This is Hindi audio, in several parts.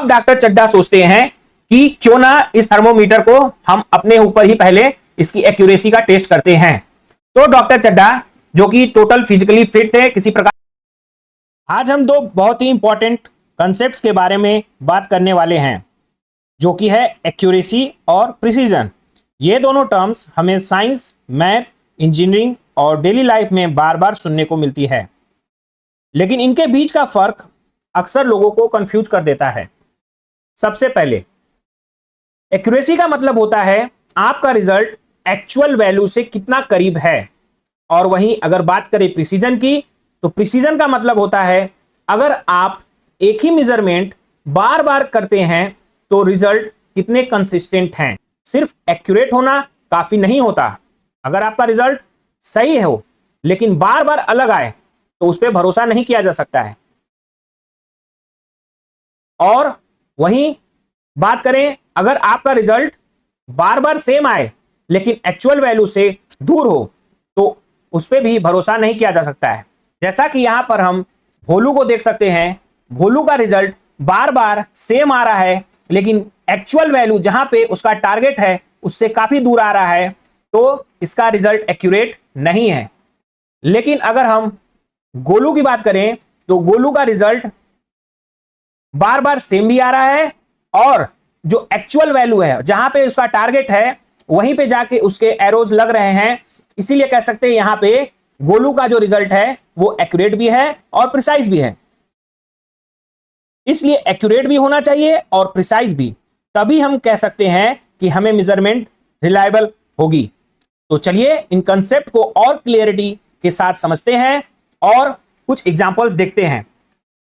अब डॉक्टर चड्ढा सोचते हैं कि क्यों ना इस थर्मोमीटर को हम अपने ऊपर ही पहले इसकी एक्यूरेसी का टेस्ट करते हैं। तो डॉक्टर चड्ढा जो कि टोटल फिजिकली फिट थे किसी प्रकार, आज हम दो बहुत ही इंपॉर्टेंट कंसेप्ट्स के बारे में बात करने वाले हैं जो कि है एक्यूरेसी और प्रिसीजन। ये दोनों टर्म्स हमें साइंस, मैथ, इंजीनियरिंग और डेली लाइफ में बार बार सुनने को मिलती है, लेकिन इनके बीच का फर्क अक्सर लोगों को कंफ्यूज कर देता है। सबसे पहले एक्यूरेसी का मतलब होता है आपका रिजल्ट एक्चुअल वैल्यू से कितना करीब है, और वहीं अगर बात करें प्रिसीजन की तो प्रिसीजन का मतलब होता है अगर आप एक ही मेजरमेंट बार बार करते हैं तो रिजल्ट कितने कंसिस्टेंट हैं। सिर्फ एक्यूरेट होना काफी नहीं होता। अगर आपका रिजल्ट सही हो लेकिन बार बार अलग आए तो उस पर भरोसा नहीं किया जा सकता है। और वहीं बात करें अगर आपका रिजल्ट बार बार सेम आए लेकिन एक्चुअल वैल्यू से दूर हो तो उस पर भी भरोसा नहीं किया जा सकता है। जैसा कि यहां पर हम भोलू को देख सकते हैं, भोलू का रिजल्ट बार बार सेम आ रहा है लेकिन एक्चुअल वैल्यू जहां पे उसका टारगेट है उससे काफी दूर आ रहा है, तो इसका रिजल्ट एक्यूरेट नहीं है। लेकिन अगर हम गोलू की बात करें तो गोलू का रिजल्ट बार बार सेम भी आ रहा है और जो एक्चुअल वैल्यू है जहां पे उसका टारगेट है वहीं पे जाके उसके एरोज लग रहे हैं। इसीलिए कह सकते हैं यहां पे गोलू का जो रिजल्ट है वो एक्यूरेट भी है और प्रिसाइज भी है। इसलिए एक्यूरेट भी होना चाहिए और प्रिसाइज भी, तभी हम कह सकते हैं कि हमें मेजरमेंट रिलायबल होगी। तो चलिए इन कंसेप्ट को और क्लियरिटी के साथ समझते हैं और कुछ एग्जांपल्स देखते हैं।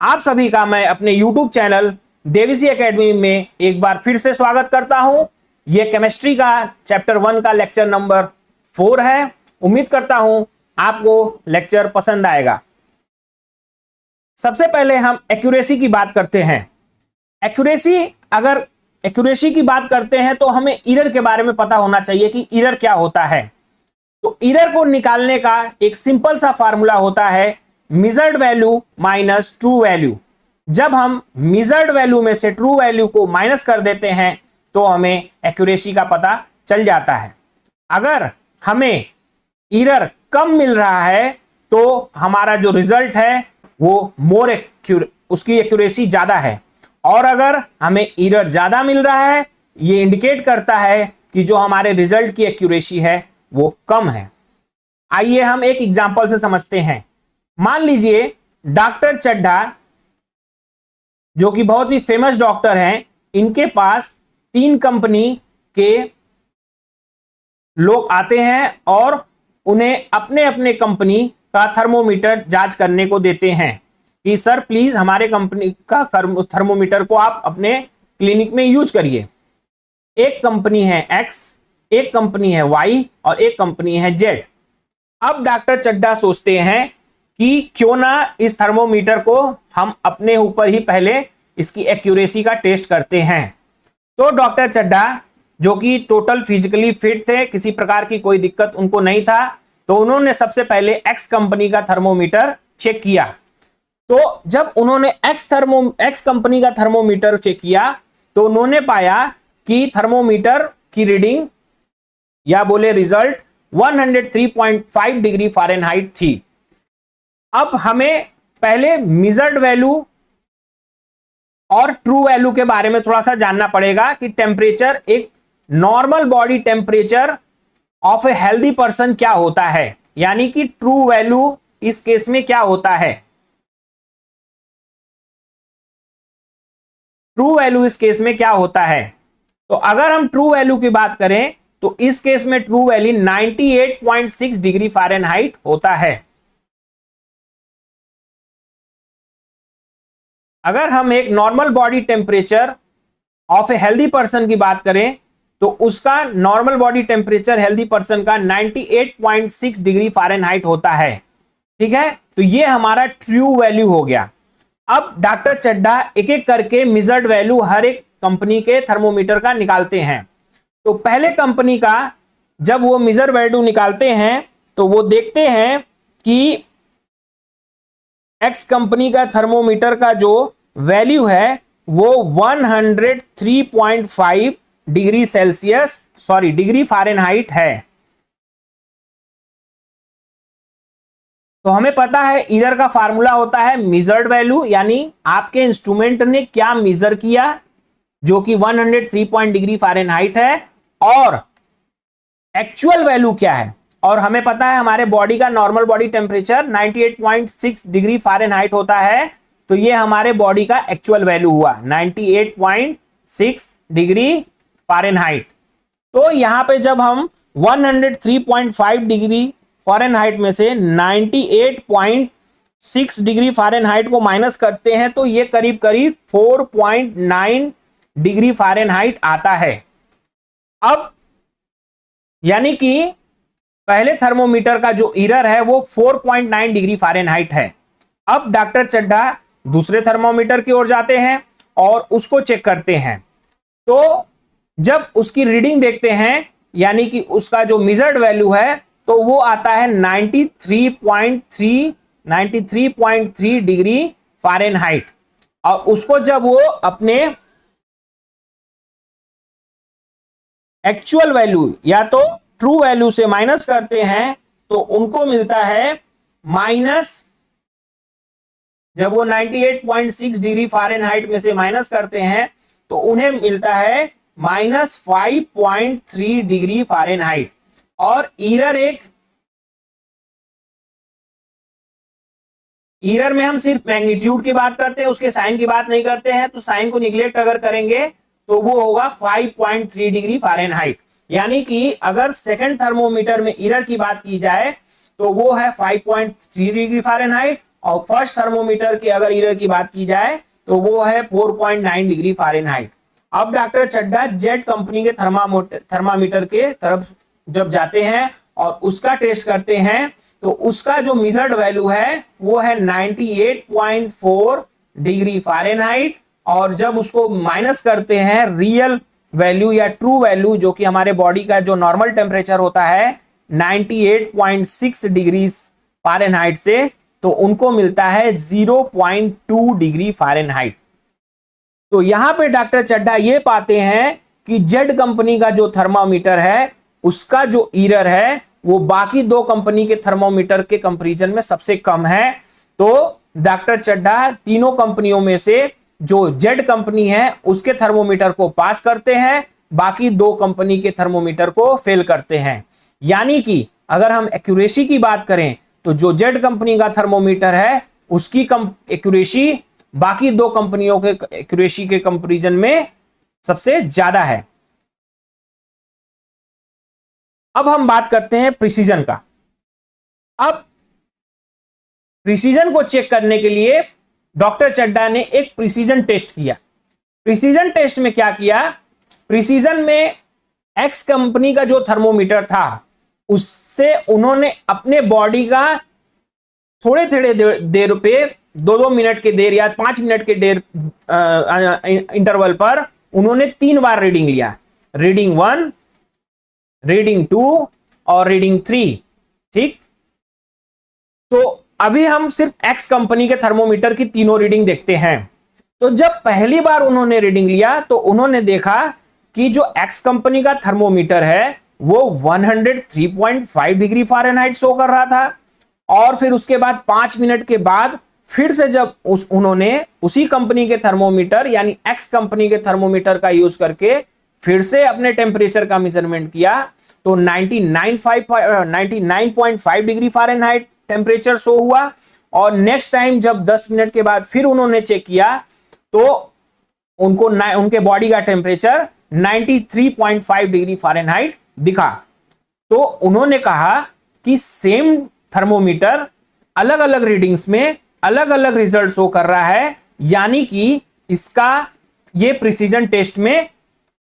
आप सभी का मैं अपने YouTube चैनल देवीसी एकेडमी में एक बार फिर से स्वागत करता हूं। यह केमिस्ट्री का चैप्टर 1 का लेक्चर नंबर 4 है। उम्मीद करता हूं आपको लेक्चर पसंद आएगा। सबसे पहले हम एक्यूरेसी की बात करते हैं। अगर एक्यूरेसी की बात करते हैं तो हमें एरर के बारे में पता होना चाहिए कि एरर क्या होता है। तो एरर को निकालने का एक सिंपल सा फार्मूला होता है measured value minus true value. जब हम मेजर्ड वैल्यू में से ट्रू वैल्यू को माइनस कर देते हैं तो हमें एक्यूरेसी का पता चल जाता है। अगर हमें एरर कम मिल रहा है तो हमारा जो रिजल्ट है वो उसकी एक्यूरेसी ज्यादा है, और अगर हमें एरर ज्यादा मिल रहा है ये इंडिकेट करता है कि जो हमारे रिजल्ट की एक्यूरेसी है वो कम है। आइए हम एक एग्जांपल से समझते हैं। मान लीजिए डॉक्टर चड्ढा जो कि बहुत ही फेमस डॉक्टर हैं, इनके पास 3 कंपनी के लोग आते हैं और उन्हें अपने अपने कंपनी का थर्मोमीटर जांच करने को देते हैं कि सर प्लीज हमारे कंपनी का थर्मोमीटर को आप अपने क्लिनिक में यूज करिए। एक कंपनी है X, एक कंपनी है Y और एक कंपनी है Z। अब डॉक्टर चड्ढा सोचते हैं कि क्यों ना इस थर्मोमीटर को हम अपने ऊपर ही पहले इसकी एक्यूरेसी का टेस्ट करते हैं। तो डॉक्टर चड्ढा जो कि टोटल फिजिकली फिट थे, किसी प्रकार की कोई दिक्कत उनको नहीं था, तो उन्होंने सबसे पहले X कंपनी का थर्मोमीटर चेक किया। तो जब उन्होंने X कंपनी का थर्मोमीटर चेक किया तो उन्होंने पाया कि थर्मोमीटर की रीडिंग या बोले रिजल्ट 103.5 डिग्री फ़ारेनहाइट थी। अब हमें पहले मेजर्ड वैल्यू और ट्रू वैल्यू के बारे में थोड़ा सा जानना पड़ेगा कि टेम्परेचर, एक normal body temperature of a healthy person क्या होता है, यानी कि ट्रू वैल्यू इस केस में क्या होता है। ट्रू वैल्यू इस केस में क्या होता है, तो अगर हम ट्रू वैल्यू की बात करें तो इस केस में ट्रू वैल्यू 98.6 डिग्री फ़ारेनहाइट होता है। अगर हम एक normal body temperature of a healthy person की बात करें तो उसका normal body temperature healthy person का 98.6 डिग्री फ़ारेनहाइट होता है। ठीक है, तो ये हमारा ट्रू वैल्यू हो गया। अब डॉक्टर चड्ढा एक एक करके मेजर्ड वैल्यू हर एक कंपनी के थर्मोमीटर का निकालते हैं। तो पहले कंपनी का जब वो मेजर वैल्यू निकालते हैं तो वो देखते हैं कि X कंपनी का थर्मोमीटर का जो वैल्यू है वो 103.5 डिग्री सेल्सियस डिग्री फ़ारेनहाइट है। तो हमें पता है एरर का फार्मूला होता है मेजर्ड वैल्यू, यानी आपके इंस्ट्रूमेंट ने क्या मेजर किया, जो कि 103 डिग्री फ़ारेनहाइट है, और एक्चुअल वैल्यू क्या है। और हमें पता है हमारे बॉडी का normal body temperature 98.6 degree Fahrenheit होता है। तो ये हमारे बॉडी का एक्चुअल वैल्यू हुआ 98.6 डिग्री फ़ारेनहाइट। तो यहां पे जब हम 103.5 डिग्री फ़ारेनहाइट में से 98.6 डिग्री फ़ारेनहाइट को माइनस करते हैं तो ये करीब करीब 4.9 डिग्री फ़ारेनहाइट आता है। अब यानी कि पहले थर्मोमीटर का जो एरर है वो 4.9 डिग्री फ़ारेनहाइट है। अब डॉक्टर चड्ढा दूसरे थर्मोमीटर की ओर जाते हैं और उसको चेक करते हैं। तो जब उसकी रीडिंग देखते हैं, यानी कि उसका जो मेजर्ड वैल्यू है, तो वो आता है 93.3 डिग्री फ़ारेनहाइट। और उसको जब वो अपने एक्चुअल वैल्यू या तो ट्रू वैल्यू से माइनस करते हैं तो उनको मिलता है माइनस, जब वो 98.6 डिग्री फ़ारेनहाइट में से माइनस करते हैं तो उन्हें मिलता है -5.3 डिग्री फ़ारेनहाइट। और एरर में हम सिर्फ मैग्नीट्यूड की बात करते हैं, उसके साइन की बात नहीं करते हैं। तो साइन को निगलेक्ट अगर करेंगे तो वो होगा 5.3 डिग्री फ़ारेनहाइट। यानी कि अगर सेकंड थर्मोमीटर में एरर की बात की जाए तो वो है 5.3 डिग्री फ़ारेनहाइट, और फर्स्ट थर्मोमीटर की अगर एरर की बात की जाए तो वो है 4.9 डिग्री फ़ारेनहाइट। अब डॉक्टर चड्ढा जेड कंपनी के थर्मामीटर के तरफ जब जाते हैं और उसका टेस्ट करते हैं तो उसका जो मेजर्ड वैल्यू है वो है 98.4 डिग्री फ़ारेनहाइट। और जब उसको माइनस करते हैं रियल वैल्यू या ट्रू वैल्यू, जो कि हमारे बॉडी का जो नॉर्मल टेम्परेचर होता है 98.6 डिग्री फ़ारेनहाइट से, तो उनको मिलता है 0.2 डिग्री फ़ारेनहाइट। तो यहां पे डॉक्टर चड्ढा ये पाते हैं कि जेड कंपनी का जो थर्मामीटर है उसका जो एरर है वो बाकी दो कंपनी के थर्मोमीटर के कंपैरिजन में सबसे कम है। तो डॉक्टर चड्ढा तीनों कंपनियों में से जो जेड कंपनी है उसके थर्मोमीटर को पास करते हैं, बाकी दो कंपनी के थर्मोमीटर को फेल करते हैं। यानी कि अगर हम एक्यूरेसी की बात करें तो जो जेड कंपनी का थर्मोमीटर है उसकी एक्यूरेसी बाकी दो कंपनियों के एक्यूरेसी के कंपैरिजन में सबसे ज्यादा है। अब हम बात करते हैं प्रिसीजन का। अब प्रिसीजन को चेक करने के लिए डॉक्टर चड्ढा ने एक प्रिसीजन टेस्ट किया। प्रिसीजन टेस्ट में क्या किया, प्रिसीजन में एक्स कंपनी का जो थर्मोमीटर था उससे उन्होंने अपने बॉडी का थोड़े थोड़े देर पे 2-2 मिनट के देर या 5 मिनट के देर इंटरवल पर उन्होंने 3 बार रीडिंग लिया, रीडिंग 1, रीडिंग 2 और रीडिंग 3। ठीक, तो अभी हम सिर्फ एक्स कंपनी के थर्मोमीटर की तीनों रीडिंग देखते हैं। तो जब पहली बार उन्होंने रीडिंग लिया तो उन्होंने देखा कि जो एक्स कंपनी का थर्मोमीटर है वो 103.5 डिग्री फ़ारेनहाइट शो कर रहा था। और फिर उसके बाद 5 मिनट के बाद फिर से जब उन्होंने उसी कंपनी के थर्मोमीटर यानी एक्स कंपनी के थर्मोमीटर का यूज करके फिर से अपने टेम्परेचर का मेजरमेंट किया तो 99.5 डिग्री फ़ारेनहाइट टेम्परेचर शो हुआ। और नेक्स्ट टाइम जब 10 मिनट के बाद फिर उन्होंने चेक किया तो उनको उनके बॉडी का टेम्परेचर 93.5 डिग्री फ़ारेनहाइट दिखा। तो उन्होंने कहा कि सेम थर्मोमीटर अलग अलग रीडिंग्स में अलग अलग रिजल्ट शो कर रहा है, यानी कि इसका ये प्रिसीजन टेस्ट में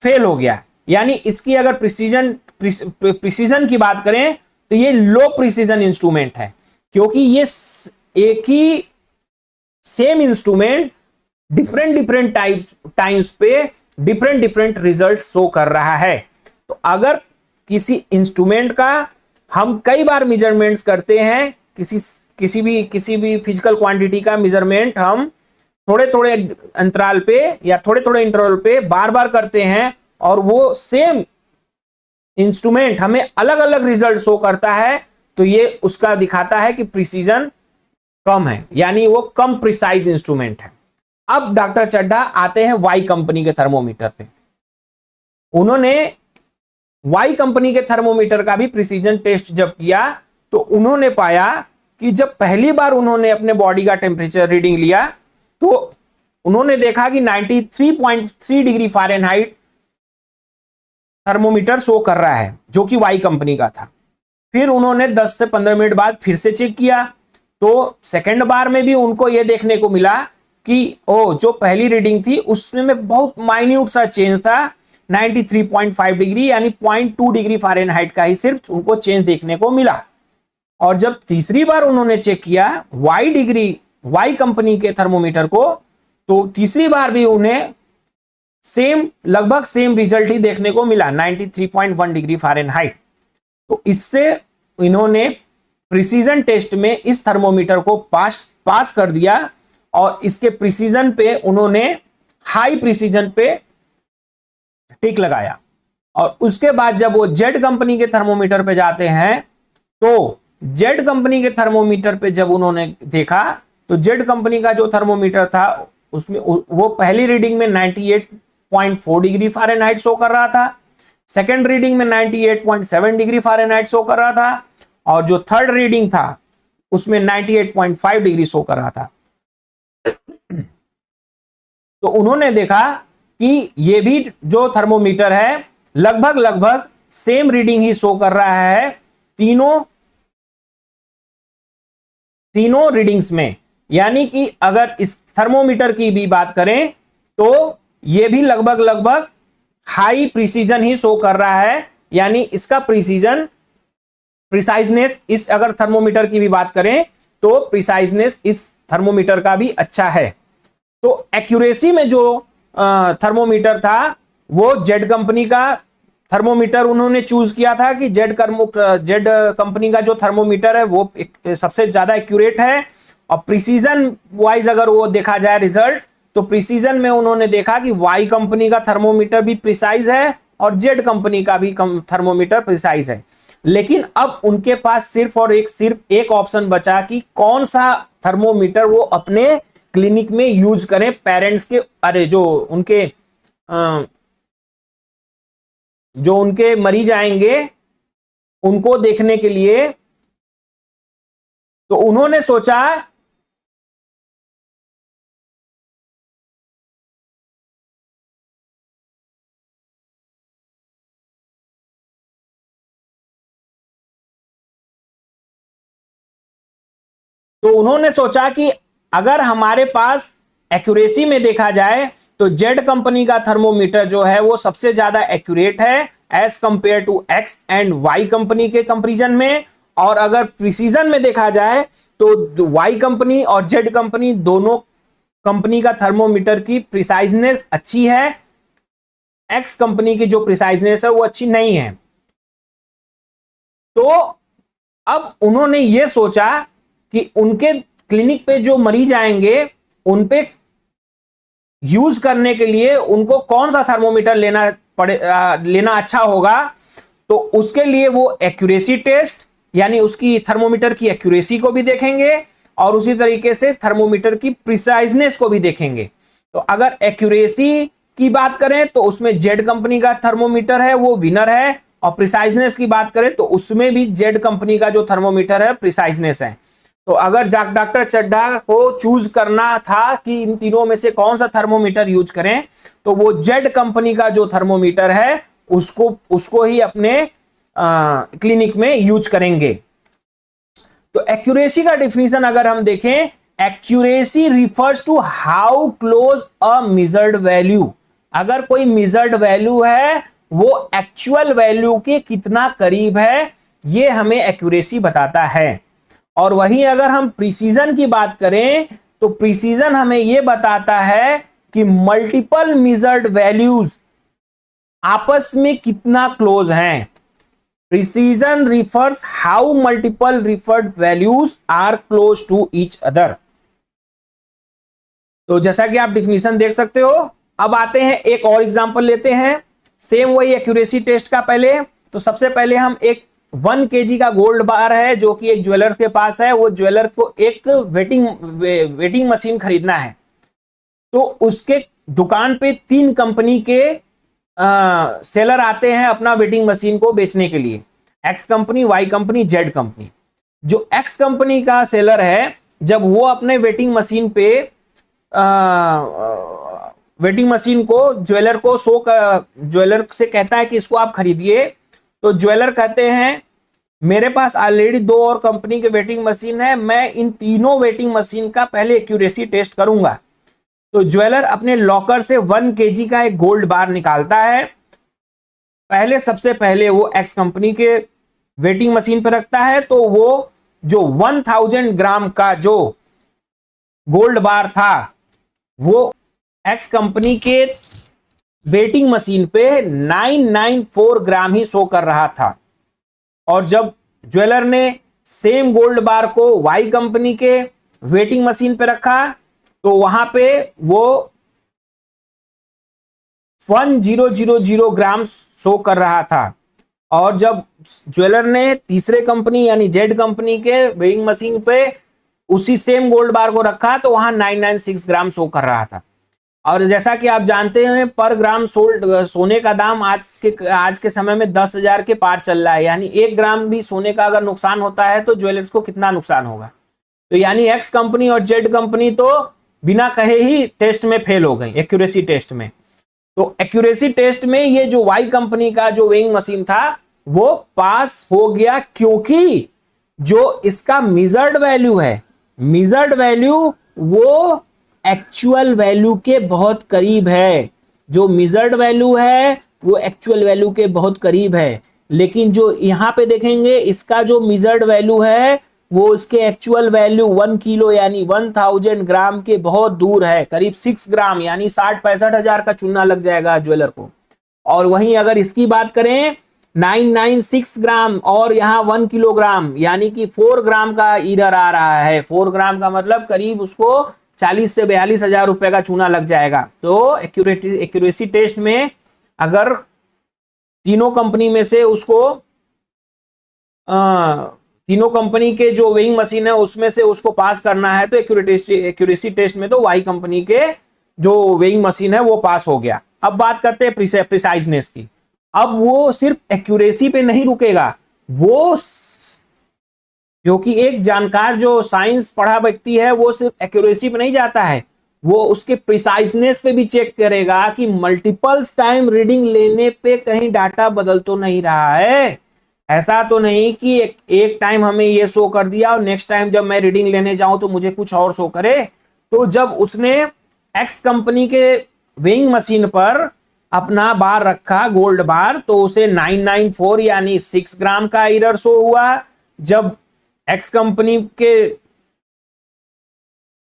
फेल हो गया। यानी इसकी अगर प्रिसीजन की बात करें तो ये लो प्रिसीजन इंस्ट्रूमेंट है, क्योंकि ये एक ही सेम इंस्ट्रूमेंट डिफरेंट टाइम्स पे डिफरेंट रिजल्ट शो कर रहा है। तो अगर किसी इंस्ट्रूमेंट का हम कई बार मेजरमेंट्स करते हैं, किसी भी फिजिकल क्वांटिटी का मेजरमेंट हम थोड़े थोड़े अंतराल पे या थोड़े थोड़े इंटरवल पे बार बार करते हैं और वो सेम इंस्ट्रूमेंट हमें अलग अलग रिजल्ट शो करता है, तो ये उसका दिखाता है कि प्रिसीजन कम है, यानी वो कम प्रिसाइज इंस्ट्रूमेंट है। अब डॉक्टर चड्ढा आते हैं वाई कंपनी के थर्मोमीटर पे। उन्होंने वाई कंपनी के थर्मोमीटर का भी प्रिसीजन टेस्ट जब किया तो उन्होंने पाया कि जब पहली बार उन्होंने अपने बॉडी का टेम्परेचर रीडिंग लिया तो उन्होंने देखा कि 93.3 डिग्री फ़ारेनहाइट थर्मोमीटर शो कर रहा है, जो कि वाई कंपनी का था। फिर उन्होंने 10 से 15 मिनट बाद फिर से चेक किया तो सेकंड बार में भी उनको यह देखने को मिला कि ओ जो पहली रीडिंग थी उसमें बहुत माइन्यूट सा चेंज था, 93.5 डिग्री यानी 0.2 डिग्री फ़ारेनहाइट का ही सिर्फ उनको चेंज देखने को मिला। और जब तीसरी बार उन्होंने चेक किया वाई कंपनी के थर्मोमीटर को, तो तीसरी बार भी उन्हें लगभग सेम रिजल्ट ही देखने को मिला, 93.1 डिग्री फ़ारेनहाइट। तो इससे इन्होंने प्रिसीजन टेस्ट में इस थर्मोमीटर को पास कर दिया और इसके प्रिसीजन पे उन्होंने हाई प्रिसीजन पे टिक लगाया। और उसके बाद जब वो जेड कंपनी के थर्मोमीटर पे जाते हैं तो जेड कंपनी के थर्मोमीटर पे जब उन्होंने देखा तो जेड कंपनी का जो थर्मोमीटर था उसमें वो पहली रीडिंग में 98.4 डिग्री फ़ारेनहाइट शो कर रहा था, सेकेंड रीडिंग में 98.7 डिग्री फ़ारेनहाइट शो कर रहा था, और जो थर्ड रीडिंग था उसमें 98.5 डिग्री शो कर रहा था। तो उन्होंने देखा कि ये भी जो थर्मोमीटर है लगभग सेम रीडिंग ही शो कर रहा है तीनों रीडिंग्स में। यानी कि अगर इस थर्मोमीटर की भी बात करें तो यह भी लगभग हाई प्रिसीजन ही शो कर रहा है, यानी इसका प्रिसाइजनेस इस अगर थर्मोमीटर की भी बात करें तो प्रिसाइजनेस इस थर्मोमीटर का भी अच्छा है। तो एक्यूरेसी में जो थर्मोमीटर था वो जेड कंपनी का थर्मोमीटर उन्होंने चूज किया था कि जेड कंपनी का जो थर्मोमीटर है वो सबसे ज्यादा एक्यूरेट है। और प्रिसीजन वाइज अगर वो देखा जाए रिजल्ट तो प्रिसीजन में उन्होंने देखा कि वाई कंपनी का थर्मोमीटर भी प्रिसाइज है और जेड कंपनी का भी थर्मोमीटर प्रिसाइज है। लेकिन अब उनके पास सिर्फ एक ऑप्शन बचा कि कौन सा थर्मोमीटर वो अपने क्लिनिक में यूज करें पेरेंट्स के जो उनके मरीज आएंगे उनको देखने के लिए। तो उन्होंने सोचा कि अगर हमारे पास एक्यूरेसी में देखा जाए तो जेड कंपनी का थर्मोमीटर जो है वो सबसे ज्यादा एक्यूरेट है as compare to X and Y company के कंपैरिजन में। और अगर प्रिसीजन में देखा जाए तो वाई कंपनी और जेड कंपनी दोनों कंपनी का थर्मोमीटर की प्रिसाइजनेस अच्छी है, एक्स कंपनी की जो प्रिसाइजनेस है वो अच्छी नहीं है। तो अब उन्होंने ये सोचा कि उनके क्लिनिक पे जो मरीज आएंगे उन पे यूज करने के लिए उनको कौन सा थर्मोमीटर लेना अच्छा होगा। तो उसके लिए वो एक्यूरेसी टेस्ट यानी उसकी थर्मोमीटर की एक्यूरेसी को भी देखेंगे और उसी तरीके से थर्मोमीटर की प्रिसाइजनेस को भी देखेंगे। तो अगर एक्यूरेसी की बात करें तो उसमें जेड कंपनी का थर्मोमीटर है वो विनर है, और प्रिसाइजनेस की बात करें तो उसमें भी जेड कंपनी का जो थर्मोमीटर है प्रिसाइजनेस है। तो अगर डॉक्टर चड्ढा को चूज करना था कि इन तीनों में से कौन सा थर्मोमीटर यूज करें तो वो जेड कंपनी का जो थर्मोमीटर है उसको ही अपने क्लिनिक में यूज करेंगे। तो एक्यूरेसी का डिफिनीशन अगर हम देखें, accuracy refers to how close a measured value, अगर कोई मेजर्ड वैल्यू है वो एक्चुअल वैल्यू के कितना करीब है ये हमें एक्यूरेसी बताता है। और वहीं अगर हम प्रिसीजन की बात करें तो प्रिसीजन हमें यह बताता है कि मल्टीपल मेजर्ड वैल्यूज आपस में कितना क्लोज हैं। Precision refers how multiple referred values are close to each other. तो जैसा कि आप डिफिनीशन देख सकते हो। अब आते हैं एक और एग्जांपल लेते हैं, सेम वही एक्यूरेसी टेस्ट का। पहले तो सबसे पहले हम एक 1 kg का गोल्ड बार है जो कि एक ज्वेलर्स के पास है, वो ज्वेलर को एक वेटिंग मशीन खरीदना है। तो उसके दुकान पे 3 कंपनी के सेलर आते हैं अपना वेटिंग मशीन को बेचने के लिए, X company, Y company, Z company. जो एक्स कंपनी का सेलर है, जब वो अपने वेटिंग मशीन पे वेटिंग मशीन को ज्वेलर से कहता है कि इसको आप खरीदिए, तो ज्वेलर कहते हैं मेरे पास ऑलरेडी 2 और कंपनी के वेटिंग मशीन है, मैं इन तीनों वेटिंग मशीन का पहले एक्यूरेसी टेस्ट करूंगा। तो ज्वेलर अपने लॉकर से 1 kg का एक गोल्ड बार निकालता है। पहले सबसे पहले वो एक्स कंपनी के वेटिंग मशीन पर रखता है, तो वो जो 1000 ग्राम का जो गोल्ड बार था वो एक्स कंपनी के वेटिंग मशीन पे 994 ग्राम ही शो कर रहा था। और जब ज्वेलर ने सेम गोल्ड बार को वाई कंपनी के वेटिंग मशीन पे रखा तो वहां पे वो 1000 ग्राम शो कर रहा था। और जब ज्वेलर ने तीसरे कंपनी यानी जेड कंपनी के वेटिंग मशीन पे उसी सेम गोल्ड बार को रखा तो वहां 996 ग्राम शो कर रहा था। और जैसा कि आप जानते हैं पर ग्राम सोने का दाम आज के समय में 10,000 के पार चल रहा है, यानी 1 ग्राम भी सोने का अगर नुकसान होता है तो ज्वेलर्स को कितना नुकसान होगा। तो यानी एक्स कंपनी और जेड कंपनी तो बिना कहे ही टेस्ट में फेल हो गई, एक्यूरेसी टेस्ट में। तो एक्यूरेसी टेस्ट में ये जो वाई कंपनी का जो वेइंग मशीन था वो पास हो गया, क्योंकि जो इसका मिजर्ड वैल्यू है, मिजर्ड वैल्यू वो एक्चुअल वैल्यू के बहुत करीब है। जो मिजर्ड वैल्यू है वो एक्चुअल वैल्यू के बहुत करीब है, लेकिन जो यहां पे देखेंगे इसका जो मिजर्ड वैल्यू है वो उसके एक्चुअल वैल्यू 1 किलो यानी 1000 ग्राम के बहुत दूर है, करीब 6 ग्राम यानी 60-65 हजार का चूना लग जाएगा ज्वेलर को। और वहीं अगर इसकी बात करें 996 ग्राम और यहाँ 1 किलोग्राम यानी कि 4 ग्राम का ईरर आ रहा है। 4 ग्राम का मतलब करीब उसको 40 से 42 हजार रुपए का चूना लग जाएगा। तो एक्यूरेसी टेस्ट में अगर तीनों कंपनी में से उसको तीनों कंपनी के जो वेइंग मशीन है उसमें से उसको पास करना है तो एक्यूरेसी टेस्ट में तो वाई कंपनी के जो वेइंग मशीन है वो पास हो गया। अब बात करते हैं प्रिसाइजनेस की। अब वो सिर्फ एक्यूरेसी पे नहीं रुकेगा, वो क्योंकि एक जानकार जो साइंस पढ़ा व्यक्ति है वो सिर्फ एक्यूरेसी पे नहीं जाता है, वो उसके प्रिसाइजनेस पे भी चेक करेगा कि मल्टीपल्स टाइम रीडिंग लेने पे कहीं डाटा बदल तो नहीं रहा है। ऐसा तो नहीं कि एक टाइम हमें ये शो कर दिया और नेक्स्ट टाइम जब मैं रीडिंग लेने जाऊं तो मुझे कुछ और शो करे। तो जब उसने एक्स कंपनी के वेइंग मशीन पर अपना बार रखा गोल्ड बार तो उसे 994 यानी 6 ग्राम का एरर शो हुआ। जब एक्स कंपनी के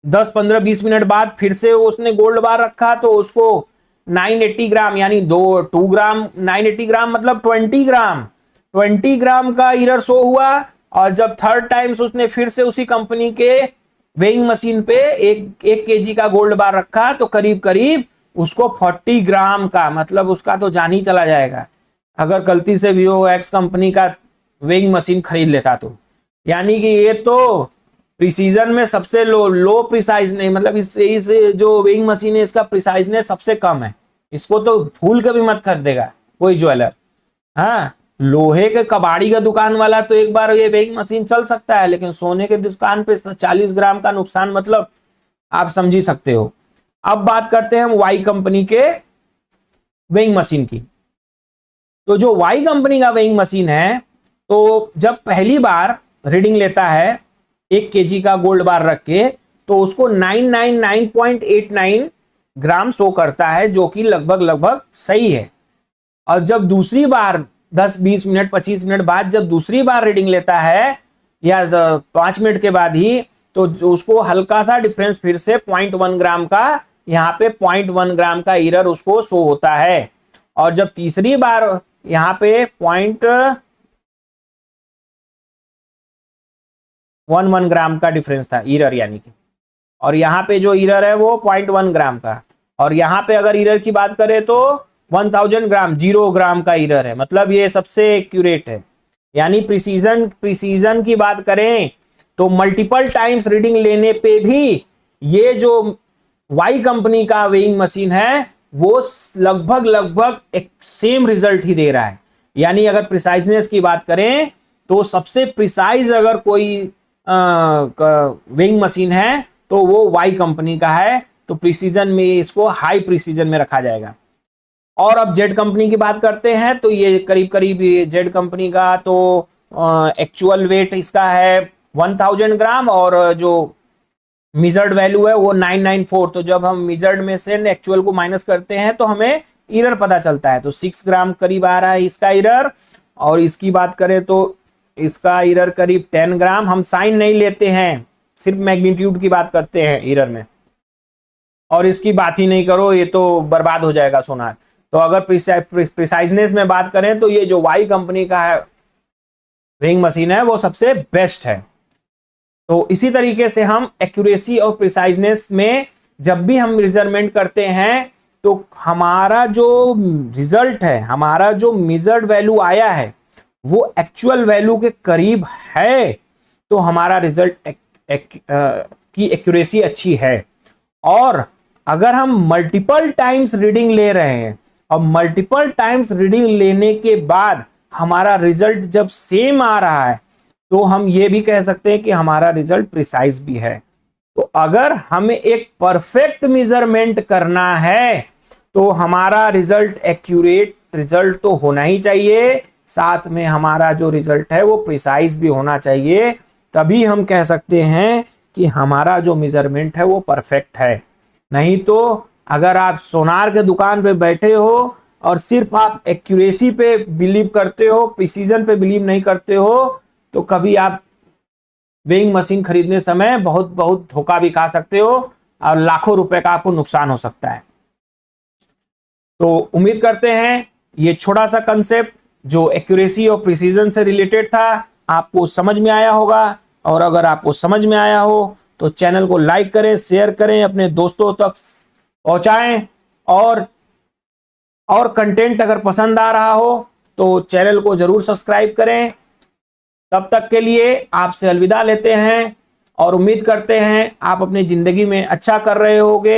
10-15-20 मिनट बाद फिर से उसने गोल्ड बार रखा तो उसको 980 ग्राम यानी 2 ग्राम 980 ग्राम मतलब 20 ग्राम का एरर शो हुआ। और जब थर्ड टाइम उसने फिर से उसी कंपनी के वेइंग मशीन पे एक केजी का गोल्ड बार रखा तो करीब करीब उसको 40 ग्राम का, मतलब उसका तो जान ही चला जाएगा अगर गलती से भी वो एक्स कंपनी का वेइंग मशीन खरीद लेता तो। यानी कि ये तो प्रिसीजन में सबसे लो प्रिसाइज नहीं, मतलब इस जो वेइंग मशीन है इसका प्रिसाइजनेस सबसे कम है। इसको तो भूल के भी मत कर देगा कोई ज्वेलर। हाँ, लोहे के कबाड़ी का दुकान वाला तो एक बार ये वेइंग मशीन चल सकता है, लेकिन सोने के दुकान पे 40 ग्राम का नुकसान मतलब आप समझ ही सकते हो। अब बात करते हैं हम वाई कंपनी के वेइंग मशीन की। तो जो वाई कंपनी का वेइंग मशीन है तो जब पहली बार रीडिंग लेता है 1 केजी का गोल्ड बार रख के तो उसको 999.89 ग्राम शो करता है, जो कि लगभग सही है। और जब दूसरी बार 10-20 मिनट 25 मिनट बाद जब दूसरी बार रीडिंग लेता है या 5 मिनट के बाद ही तो उसको हल्का सा डिफरेंस फिर से 0.1 ग्राम का, यहाँ पे 0.1 ग्राम का एरर उसको शो होता है। और जब तीसरी बार यहाँ पे 0.11 ग्राम का डिफरेंस था एरर यानी कि, और यहाँ पे जो ईरर है वो 0.1 ग्राम का, और यहाँ पे अगर ईरर की बात करें तो 1000 ग्राम, 0 ग्राम का ईरर है, मतलब ये सबसे एक्यूरेट है। यानी प्रिसीजन की बात करें तो मल्टीपल टाइम्स रीडिंग लेने पे भी ये जो वाई कंपनी का वेइंग मशीन है वो लगभग एक सेम रिजल्ट ही दे रहा है। यानी अगर प्रिसाइजनेस की बात करें तो सबसे प्रिसाइज अगर कोई वेइंग मशीन है तो वो वाई कंपनी का है, तो प्रिसीजन में इसको हाई प्रिसीजन में रखा जाएगा। और अब जेड कंपनी की बात करते हैं तो ये करीब करीब जेड कंपनी का तो एक्चुअल वेट इसका है 1000 ग्राम, और जो मिजर्ड वैल्यू है वो 994। तो जब हम मिजर्ड में से एक्चुअल को माइनस करते हैं तो हमें एरर पता चलता है, तो 6 ग्राम करीब आ रहा है इसका एरर। और इसकी बात करें तो इसका एरर करीब 10 ग्राम। हम साइन नहीं लेते हैं, सिर्फ मैग्नीट्यूड की बात करते हैं एरर में, और इसकी बात ही नहीं करो, ये तो बर्बाद हो जाएगा सोनार। तो अगर प्रिसाइजनेस में बात करें तो ये जो वाई कंपनी का है वेइंग मशीन है वो सबसे बेस्ट है। तो इसी तरीके से हम एक्यूरेसी और प्रिसाइजनेस में जब भी हम मेजरमेंट करते हैं तो हमारा जो रिजल्ट है, हमारा जो मेजर्ड वैल्यू आया है वो एक्चुअल वैल्यू के करीब है, तो हमारा रिजल्ट की एक्यूरेसी अच्छी है। और अगर हम मल्टीपल टाइम्स रीडिंग ले रहे हैं और मल्टीपल टाइम्स रीडिंग लेने के बाद हमारा रिजल्ट जब सेम आ रहा है तो हम ये भी कह सकते हैं कि हमारा रिजल्ट प्रिसाइज भी है। तो अगर हमें एक परफेक्ट मेजरमेंट करना है तो हमारा रिजल्ट एक्यूरेट रिजल्ट तो होना ही चाहिए, साथ में हमारा जो रिजल्ट है वो प्रिसाइज भी होना चाहिए, तभी हम कह सकते हैं कि हमारा जो मेजरमेंट है वो परफेक्ट है। नहीं तो अगर आप सोनार के दुकान पे बैठे हो और सिर्फ आप एक्यूरेसी पे बिलीव करते हो, प्रिसीजन पे बिलीव नहीं करते हो, तो कभी आप वेइंग मशीन खरीदने समय बहुत धोखा भी खा सकते हो और लाखों रुपए का आपको नुकसान हो सकता है। तो उम्मीद करते हैं ये छोटा सा कंसेप्ट जो एक्यूरेसी और प्रिसीजन से रिलेटेड था आपको समझ में आया होगा, और अगर आपको समझ में आया हो तो चैनल को लाइक करें, शेयर करें, अपने दोस्तों तक पहुंचाएं, और कंटेंट अगर पसंद आ रहा हो तो चैनल को जरूर सब्सक्राइब करें। तब तक के लिए आपसे अलविदा लेते हैं और उम्मीद करते हैं आप अपनी जिंदगी में अच्छा कर रहे होगे।